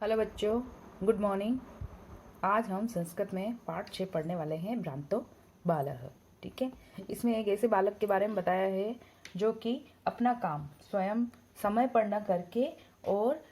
Hello बच्चों, good morning. आज हम संस्कृत में पाठ 6 पढ़ने वाले हैं, भ्रांतो बालः। ठीक है, इसमें एक ऐसे बालक के बारे में बताया है जो कि अपना काम स्वयं समय पर न करके और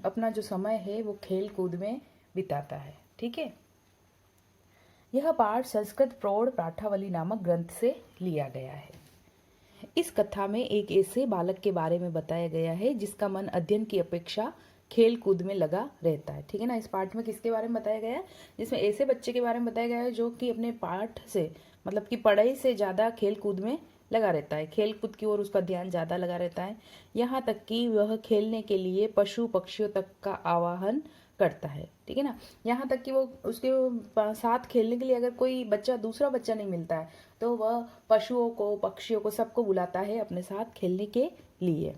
अपना जो समय है वो खेल कूद में बिताता है। ठीक है, यह पाठ संस्कृत प्रौढ़ पाठावली नामक ग्रंथ से लिया गया है। इस कथा में एक ऐसे बालक के बारे में बताया गया है जिसका मन अध्ययन की अपेक्षा खेल कूद में लगा रहता है। ठीक है ना, इस पाठ में किसके बारे में बताया गया है? जिसमें ऐसे बच्चे के बारे में बताया गया है जो कि अपने पाठ से मतलब कि पढ़ाई से ज़्यादा खेल कूद में लगा रहता है, खेल कूद की ओर उसका ध्यान ज़्यादा लगा रहता है। यहाँ तक कि वह खेलने के लिए पशु पक्षियों तक का आवाहन करता है। ठीक है ना, यहाँ तक कि वो उसके साथ खेलने के लिए अगर कोई बच्चा दूसरा बच्चा नहीं मिलता है तो वह पशुओं को पक्षियों को सबको बुलाता है अपने साथ खेलने के लिए,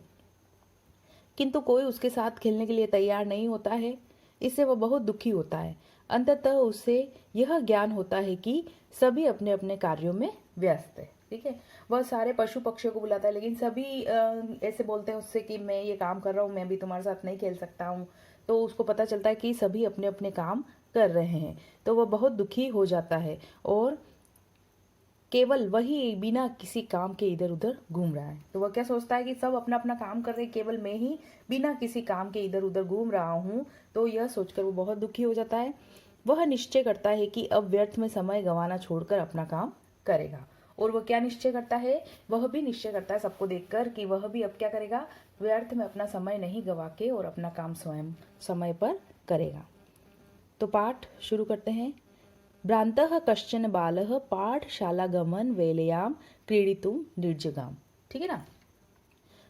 किंतु कोई उसके साथ खेलने के लिए तैयार नहीं होता है। इससे वह बहुत दुखी होता है। अंततः उसे यह ज्ञान होता है कि सभी अपने अपने कार्यों में व्यस्त है। ठीक है, वह सारे पशु पक्षियों को बुलाता है लेकिन सभी ऐसे बोलते हैं उससे कि मैं ये काम कर रहा हूँ, मैं भी तुम्हारे साथ नहीं खेल सकता हूँ। तो उसको पता चलता है कि सभी अपने अपने काम कर रहे हैं, तो वह बहुत दुखी हो जाता है और केवल वही बिना किसी काम के इधर उधर घूम रहा है। तो वह क्या सोचता है कि सब अपना अपना काम कर रहे हैं, केवल मैं ही बिना किसी काम के इधर उधर घूम रहा हूँ। तो यह सोचकर वो बहुत दुखी हो जाता है। वह निश्चय करता है कि अब व्यर्थ में समय गंवाना छोड़कर अपना काम करेगा। और वह क्या निश्चय करता है? वह भी निश्चय करता है सबको देखकर कि वह भी अब क्या करेगा, व्यर्थ में अपना समय नहीं गवा के और अपना काम स्वयं समय पर करेगा। तो पाठ शुरू करते हैं। भ्रांतः कश्चन बालः पाठशालागमन वेलयाम क्रीडितुम निर्जगाम। ठीक है ना,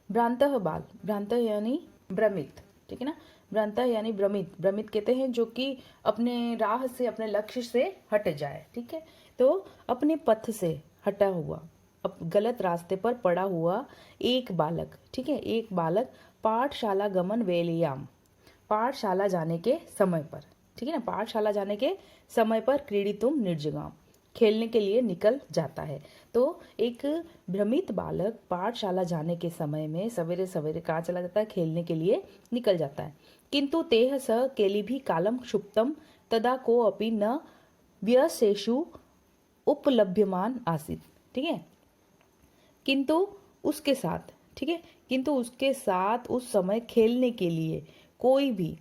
भ्रांतः बाल, भ्रांतः यानी भ्रमित। ठीक है ना, भ्रांतः यानी भ्रमित, भ्रमित कहते हैं जो कि अपने राह से अपने लक्ष्य से हट जाए। ठीक है, तो अपने पथ से हटा हुआ, अब गलत रास्ते पर पड़ा हुआ एक बालक। ठीक है, एक बालक पाठशाला गमन वेलयाम, पाठशाला जाने के समय पर। ठीक है ना, पाठशाला जाने के समय पर क्रीडितुम निर्जगाम, खेलने के लिए निकल जाता है। तो एक भ्रमित बालक पाठशाला जाने के समय में सवेरे सवेरे कहाँ चला जाता है? खेलने के लिए निकल जाता है। किंतु तेह स केली भी कालम क्षुप्तम तदा को अपि न व्यसेषु उपलभ्यमान आसीत। ठीक है, किंतु उसके साथ, ठीक है, किंतु उसके साथ उस समय खेलने के लिए कोई भी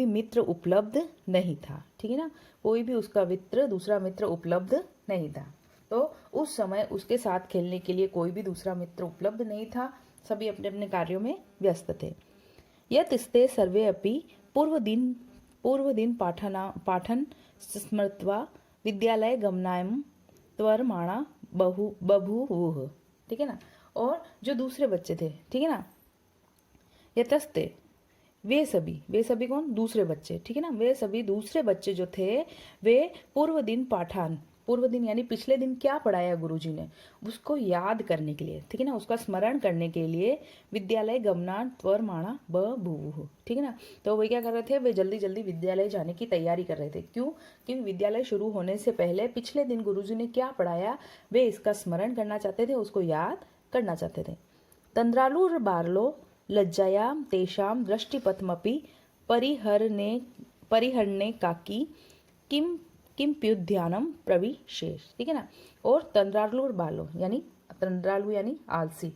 मित्र उपलब्ध नहीं था। ठीक है ना, कोई भी उसका मित्र, दूसरा मित्र उपलब्ध नहीं था। तो उस समय उसके साथ खेलने के लिए कोई भी दूसरा मित्र उपलब्ध नहीं था, सभी अपने अपने कार्यों में व्यस्त थे। यतस्ते सर्वे अपि पूर्व दिन पाठन स्मृत्वा विद्यालय गमनायम त्वरमाणा बभूवुः। ठीक है ना, और जो दूसरे बच्चे थे, ठीक है ना, यतस्ते, वे सभी कौन? दूसरे बच्चे। ठीक है ना, वे सभी दूसरे बच्चे जो थे वे पूर्व दिन यानी पिछले दिन क्या पढ़ाया गुरुजी ने उसको याद करने के लिए, ठीक है ना, उसका स्मरण करने के लिए विद्यालय गमना त्वरमाणा बभूवुः। ठीक है ना, तो वे क्या कर रहे थे? वे जल्दी जल्दी विद्यालय जाने की तैयारी कर रहे थे। क्यों? क्योंकि विद्यालय शुरू होने से पहले पिछले दिन गुरुजी ने क्या पढ़ाया वे इसका स्मरण करना चाहते थे, उसको याद करना चाहते थे। तंद्रालुर बारलो लज्जायां तेषां दृष्टिपथमपि परिहरणे काकी किम किम्प्युद्यानम प्रविशेष। ठीक है ना, और तंद्रालुर बालो यानी तंद्रालु यानी आलसी,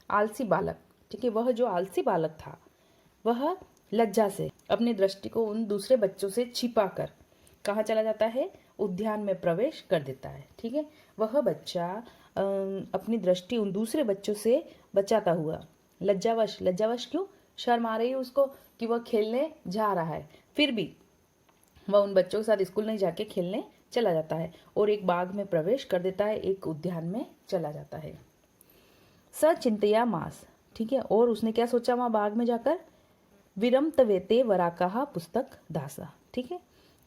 आलसी बालक। ठीक है, वह जो आलसी बालक था वह लज्जा से अपनी दृष्टि को उन दूसरे बच्चों से छिपा कर कहाँ चला जाता है? उद्यान में प्रवेश कर देता है। ठीक है, वह बच्चा अपनी दृष्टि उन दूसरे बच्चों से बचाता हुआ लज्जावश क्यों? शर्म आ रही है उसको कि वह खेलने जा रहा है, फिर भी वह उन बच्चों के साथ स्कूल नहीं जाके खेलने चला जाता है और एक बाग में प्रवेश कर देता है, एक उद्यान में चला जाता है। सचिंतया मास, ठीक है, और उसने क्या सोचा वहां बाग में जाकर? विरमत वेते वराकाहा पुस्तक दासा। ठीक है,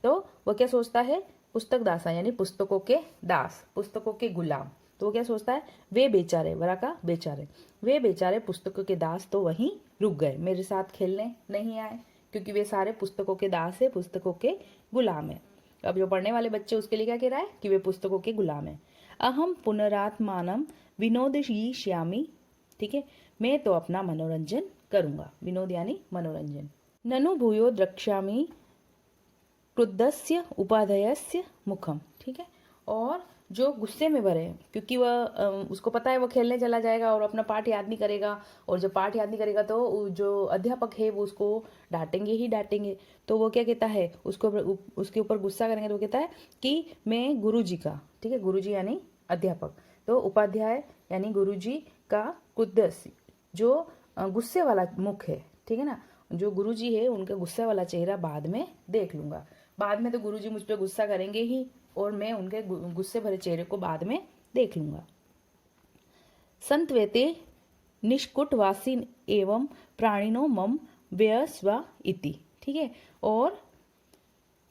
तो वह क्या सोचता है? पुस्तक दासा यानी पुस्तकों के दास, पुस्तकों के गुलाम। तो वो क्या सोचता है? वे बेचारे, वराका बेचारे, वे बेचारे पुस्तकों के दास तो वहीं रुक गए, मेरे साथ खेलने नहीं आए, क्योंकि वे सारे पुस्तकों के दास है, पुस्तकों के गुलाम है। अब जो पढ़ने वाले बच्चे उसके लिए क्या कह रहा है कि वे पुस्तकों के गुलाम है। अहम पुनरात्मानम विनोदयिष्यामि। ठीक है, मैं तो अपना मनोरंजन करूंगा, विनोद यानी मनोरंजन। ननु भूयो द्रक्ष्यामि क्रुद्धस्य उपाधेयस्य मुखम। ठीक है, और जो गुस्से में भरे हैं, क्योंकि वह उसको पता है वो खेलने चला जाएगा और अपना पाठ याद नहीं करेगा, और जब पाठ याद नहीं करेगा तो जो अध्यापक है वो उसको डांटेंगे ही डांटेंगे। तो वो क्या कहता है, उसको उसके ऊपर गुस्सा करेंगे तो वो कहता है कि मैं गुरुजी का, ठीक है, गुरुजी यानी अध्यापक, तो उपाध्याय यानी गुरुजी का क्रुद्धस्य, जो गुस्से वाला मुख है, ठीक है ना, जो गुरुजी है उनका गुस्से वाला चेहरा बाद में देख लूंगा। बाद में तो गुरुजी मुझ पर गुस्सा करेंगे ही, और मैं उनके गुस्से भरे चेहरे को बाद में देख लूंगा। संतवेते निष्कुटवासीन एवं प्राणिनो मम व्यस्वा इति। ठीक है, और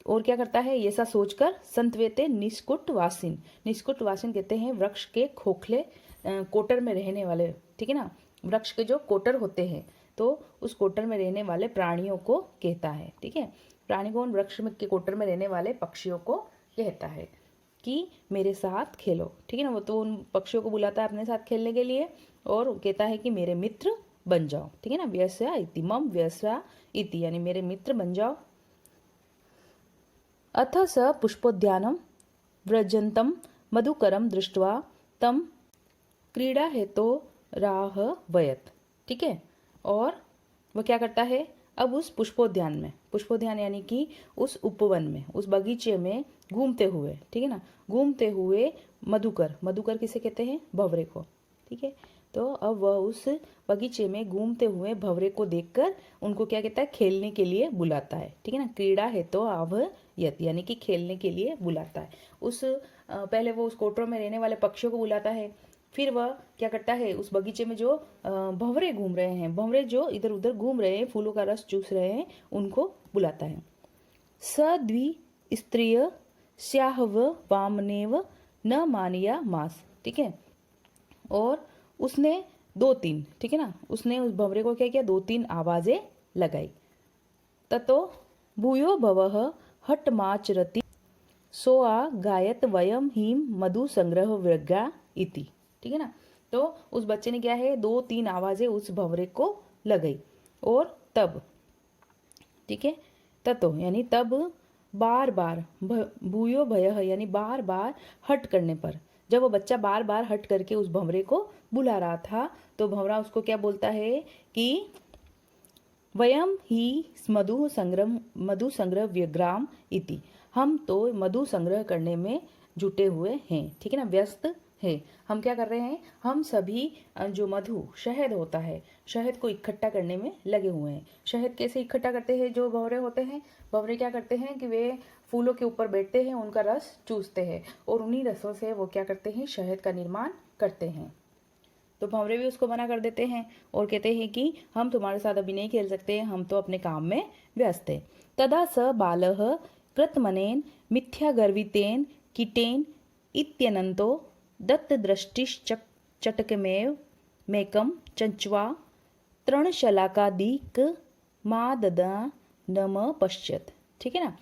क्या करता है, ऐसा सोचकर संतवेते निष्कुटवासीन, निष्कुटवासीन कहते हैं वृक्ष के खोखले कोटर में रहने वाले, ठीक है ना, वृक्ष के जो कोटर होते हैं तो उस कोटर में रहने वाले प्राणियों को कहता है। ठीक है, प्राणी को उन वृक्ष के कोटर में रहने वाले पक्षियों को कहता है कि मेरे साथ खेलो। ठीक है ना, वो तो उन पक्षियों को बुलाता है अपने साथ खेलने के लिए और कहता है कि मेरे मित्र बन जाओ। ठीक है ना, व्यस्या इति, मम व्यस्या इति यानी मेरे मित्र बन जाओ। अथ स पुष्पोद्यानम व्रजंतम मधुकरम दृष्ट्वा तम क्रीड़ा हेतो राहवयत्। ठीक है, और वह क्या करता है, अब उस पुष्पोद्यान में, पुष्पोद्यान यानी कि उस उपवन में, उस बगीचे में घूमते हुए, ठीक है ना, घूमते हुए मधुकर, मधुकर किसे कहते हैं, भंवरे को। ठीक है, तो अब वह उस बगीचे में घूमते हुए भंवरे को देखकर उनको क्या कहता है, खेलने के लिए बुलाता है। ठीक है ना, क्रीड़ा है तो आवयत यानी कि खेलने के लिए बुलाता है। उस पहले वो उस कोटरों में रहने वाले पक्षियों को बुलाता है, फिर वह क्या करता है, उस बगीचे में जो भंवरे घूम रहे हैं, भंवरे जो इधर उधर घूम रहे हैं, फूलों का रस चूस रहे हैं, उनको बुलाता है। सद्वि स्त्रिय स्याहव वामनेव न मानिया मास। ठीक है, और उसने 2-3, ठीक है ना, उसने उस भंवरे को क्या किया, 2-3 आवाजें लगाई। ततो भूयो भवः हटमाचरति सोआ गायत वयम हीम मधु संग्रह वृज्ञा इति। ठीक है ना, तो उस बच्चे ने क्या है, 2-3 आवाजें उस भंवरे को लगाई, और तब, ठीक है, ततो यानी तब, बार बार, भूयो भयः यानी बार बार हट करने पर, जब वो बच्चा बार बार हट करके उस भंवरे को बुला रहा था तो भंवरा उसको क्या बोलता है कि वयम ही मधु संग्रह व्यग्राम इति, हम तो मधु संग्रह करने में जुटे हुए हैं। ठीक है ना, व्यस्त है, हम क्या कर रहे हैं, हम सभी जो मधु, शहद होता है, शहद को इकट्ठा करने में लगे हुए हैं। शहद कैसे इकट्ठा करते हैं, जो भंवरे होते हैं, भंवरे क्या करते हैं कि वे फूलों के ऊपर बैठते हैं, उनका रस चूसते हैं और उन्हीं रसों से वो क्या करते हैं, शहद का निर्माण करते हैं। तो भंवरे भी उसको मना कर देते हैं और कहते हैं कि हम तुम्हारे साथ अभी नहीं खेल सकते, हम तो अपने काम में व्यस्त है। तदा स बालः कृतमनेन मिथ्यागर्वितेन कीटेन इत्यनन्तो दत्तदृष्टिश्चटकमेव मेकं चंच्वा तृणशलाकादिक माददा नम पश्यत। ठीक है ना,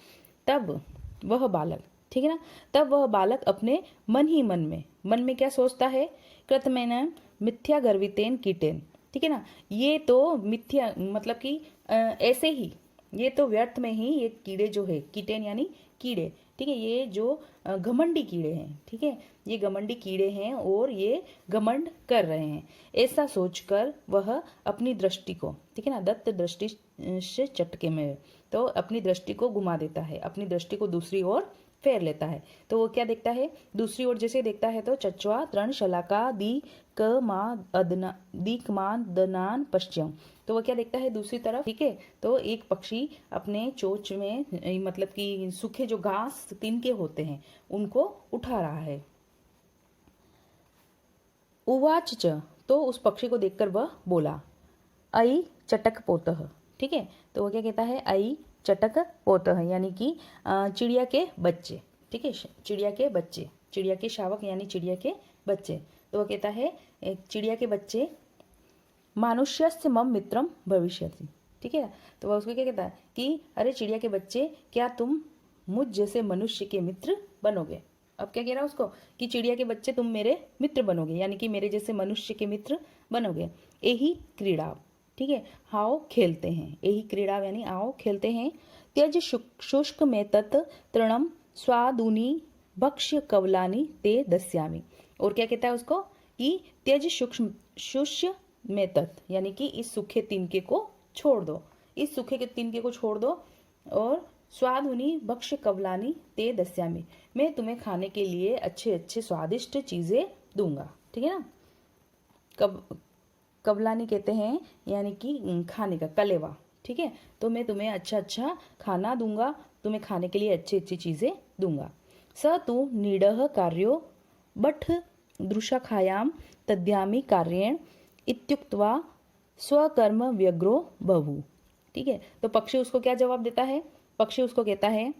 तब वह बालक, ठीक है ना, तब वह बालक अपने मन ही मन में क्या सोचता है, कृतमेन मिथ्या गर्वितेन कीटेन। ठीक है ना, ये तो मिथ्या मतलब कि ऐसे ही, ये तो व्यर्थ में ही ये कीड़े जो है, कीटेन यानी कीड़े, ठीक है, ये जो घमंडी कीड़े हैं, ठीक है, ये घमंडी कीड़े हैं और ये घमंड कर रहे हैं, ऐसा सोचकर वह अपनी दृष्टि को, ठीक है ना, दत्त दृष्टि से चटके में, तो अपनी दृष्टि को घुमा देता है, अपनी दृष्टि को दूसरी ओर फेर लेता है। तो वो क्या देखता है, दूसरी ओर जैसे देखता है तो चच्वा तृण शलाका दीकमादनान पश्चिम, तो वो क्या देखता है दूसरी तरफ। ठीक है, तो एक पक्षी अपने चोंच में मतलब कि सूखे जो घास तिनके होते हैं उनको उठा रहा है। उवाच च, तो उस पक्षी को देखकर वह बोला, आई चटक पोतः। ठीक है, तो वो क्या कहता है, आई चटक पोतः यानी कि चिड़िया के बच्चे। ठीक है, चिड़िया के बच्चे, चिड़िया के शावक यानी चिड़िया के बच्चे। तो वो कहता है चिड़िया के बच्चे मानुष्यस्य मम मित्रम भविष्यति। ठीक है, तो वह उसको क्या कहता है कि अरे चिड़िया के बच्चे, क्या तुम मुझ जैसे मनुष्य के मित्र बनोगे। अब क्या कह रहा है उसको कि चिड़िया के बच्चे तुम मेरे मित्र बनोगे, यानी कि मेरे जैसे मनुष्य के मित्र बनोगे। यही क्रीड़ा, ठीक है। हाओ खेलते हैं, यही क्रीड़ा यानी आओ खेलते हैं। त्यज शुष्क में तत् तृणम स्वादुनी भक्ष्य कवलानी ते दस्यामी। और क्या कहता है उसको कि त्यज सूक्ष्म शुष्य में तत्, यानी कि इस सूखे तिनके को छोड़ दो, इस सूखे के तिनके को छोड़ दो। और स्वादुनी भक्ष्य कवलानी ते दस्यामी, मैं तुम्हें खाने के लिए अच्छे अच्छे स्वादिष्ट चीजें दूंगा। ठीक है ना। कबलानी कहते हैं यानी कि खाने का, कलेवा। ठीक है। तो मैं तुम्हें अच्छा अच्छा खाना दूंगा, तुम्हें खाने के लिए अच्छी अच्छी चीजें दूंगा। स तु नीडः कार्यो बठ दृशाखायाम तद्यामी कार्येण इत्युक्त्वा स्वकर्म व्यग्रो बभू। ठीक है। तो पक्षी उसको क्या जवाब देता है? पक्षी उसको कहता है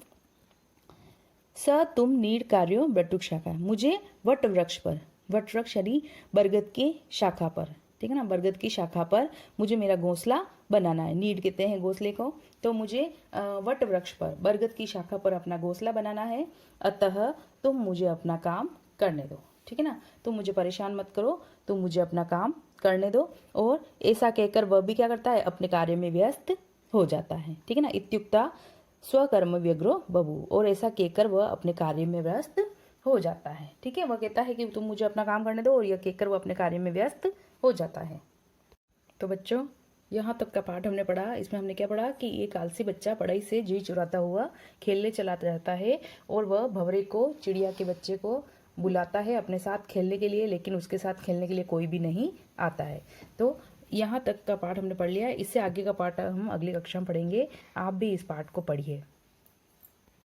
स तुम नीड कार्यो बटुक शाखा, मुझे वट वृक्ष पर, वट वृक्ष यानी बरगद की शाखा पर, ठीक है ना, बरगद की शाखा पर मुझे मेरा घोंसला बनाना है। नीड कहते हैं घोंसले को। तो मुझे वट वृक्ष पर, बरगद की शाखा पर अपना घोंसला बनाना है। अतः तुम मुझे अपना काम करने दो। ठीक है ना। तुम मुझे परेशान मत करो, तुम मुझे अपना काम करने दो। और ऐसा कहकर वह भी क्या करता है? अपने कार्य में व्यस्त हो जाता है। ठीक है ना। इत्युक्ता स्वकर्म व्यग्रो बभू, और ऐसा कहकर वह अपने कार्य में व्यस्त हो जाता है। ठीक है। वह कहता है कि तुम मुझे अपना काम करने दो, और यह कहकर वह अपने कार्य में व्यस्त हो जाता है। तो बच्चों, यहाँ तक का पाठ हमने पढ़ा। इसमें हमने क्या पढ़ा कि एक आलसी बच्चा पढ़ाई से जी चुराता हुआ खेलने चलाता रहता है, और वह भंवरे को, चिड़िया के बच्चे को बुलाता है अपने साथ खेलने के लिए, लेकिन उसके साथ खेलने के लिए कोई भी नहीं आता है। तो यहाँ तक का पाठ हमने पढ़ लिया है। इससे आगे का पाठ हम अगली कक्षा में पढ़ेंगे। आप भी इस पाठ को पढ़िए।